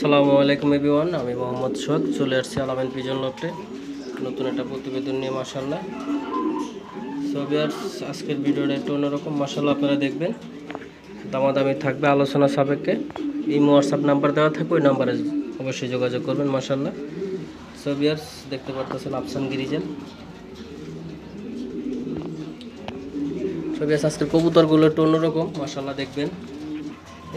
আসসালামু আলাইকুম এভরিওয়ান, আমি মোহাম্মদ সোহাগ চলে আসছি আলামিন পিজন লফটে নতুন একটা প্রতিবেদন নিয়ে। মাশাআল্লাহ। সো ভিউয়ার্স, আজকের ভিডিওটা একটু অন্যরকম। মাশাআল্লাহ, আপনারা দেখবেন দামাদামি থাকবে আলোচনা সাপেক্ষে। ইমো হোয়াটসঅ্যাপ নাম্বার দেওয়া থাকবে, ওই নাম্বারে অবশ্যই যোগাযোগ করবেন। মাশাআল্লাহ। সো ভিউয়ার্স, দেখতে পারতেছেন আফসান গিরিজেল। সো ভিউয়ার্স, আজকের কবুতরগুলো একটু অন্যরকম। মাশাআল্লাহ, দেখবেন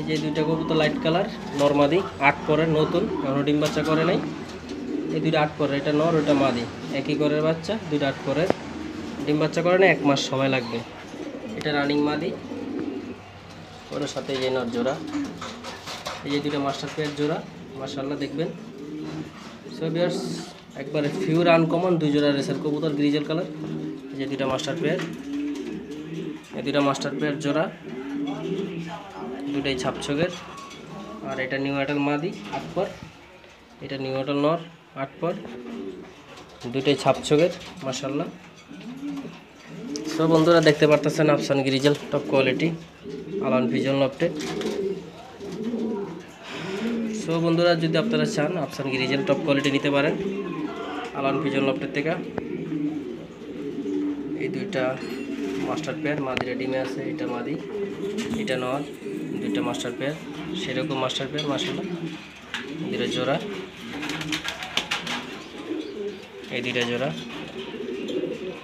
এই যে দুইটা কবুতর লাইট কালার, নরমাদি 8 পরের নতুন, এখনো ডিম বাচ্চা করে নাই। এই দুইটা 8 পরের, এটা নর ওটা মাদি, একই করের বাচ্চা, দুইটা 8 পরের, ডিম বাচ্চা করে না, 1 মাস সময় লাগবে। এটা রানিং মাদি, ওর সাথে এই যে নর জোড়া, এই যে দুইটা মাস্টার পেয়ার জোড়া। মাশাআল্লাহ, দেখবেন। সো ভিউয়ার্স, একবারে ফিউর আনকমন দুই জোড়া রেসার কবুতর গ্রিজেল কালার। এই যে দুইটা মাস্টার পেয়ার, এই দুইটা মাস্টার পেয়ার জোড়া, দুটাই ছাপছকের। আর এটা নিউ অ্যাডাল মাদি 8 পর, এটা নিউ অ্যাডাল নর 8 পর, দুটাই ছাপছকের। মাশাআল্লাহ। সো বন্ধুরা, দেখতে পারতেছেন আফসান গিরিজেল টপ কোয়ালিটি আলামিন পিজন লফটে। সো বন্ধুরা, যদি আপনারা চান আফসান গিরিজেল টপ কোয়ালিটি নিতে পারেন আলামিন পিজন লফটের থেকে। এই দুইটা মাস্টার পেয়ার, মাদিরা ডিমে আছে, এটা মাদি, এটা নর, দুইটা মাস্টার পেয়ার, সেরকম মাস্টার পেয়ার। মাশাআল্লাহ, দুইটা জোড়া, এই দুইটা জোড়া,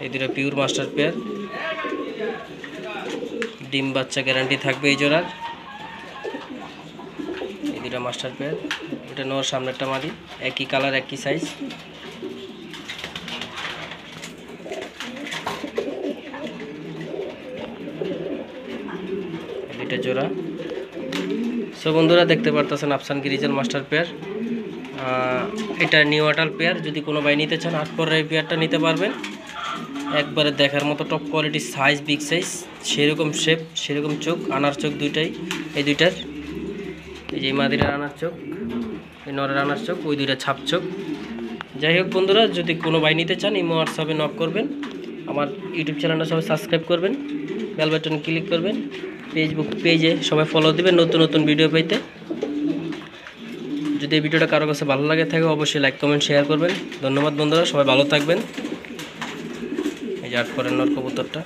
এই দুইটা পিওর মাস্টার পেয়ার, ডিম বাচ্চা গ্যারান্টি থাকবে এই জোড়ার। এই দুইটা মাস্টার পেয়ার, এটা নর, সামনেরটা মাদি, একই কালার একই সাইজ। দুইটা জোড়া। সো বন্ধুরা, দেখতে পারতেছেন আফসান গিরিজেল মাস্টার পেয়ার। এটা নিউ অ্যাডাল পেয়ার, যদি কোনো ভাই নিতে চান 8 পরের এই পেয়ারটা নিতে পারবেন। একবারে দেখার মতো top quality, size big size, সেরকম শেপ, সেরকম চোখ, আনার চোখ দুইটাই, এই দুইটার। এই যে মাদিরার আনার চোখ, এই নরের আনার চোখ, ওই দুইটা ছাপ চোখ। যাই হোক বন্ধুরা, যদি কোনো ভাই নিতে চান ইমো হোয়াটসঅ্যাপে নক করবেন। আমার ইউটিউব চ্যানেলটা সবাই সাবস্ক্রাইব করবেন, বেল বাটন ক্লিক করবেন, ফেসবুক পেজে সবাই ফলো দিবেন নতুন নতুন ভিডিও পেতে। যদি এই ভিডিওটা কারো কাছে ভালো লাগে থাকে, অবশ্যই লাইক কমেন্ট শেয়ার করবেন। ধন্যবাদ বন্ধুরা, সবাই ভালো থাকবেন। এই যে 8 পরের নর কবুতরটা।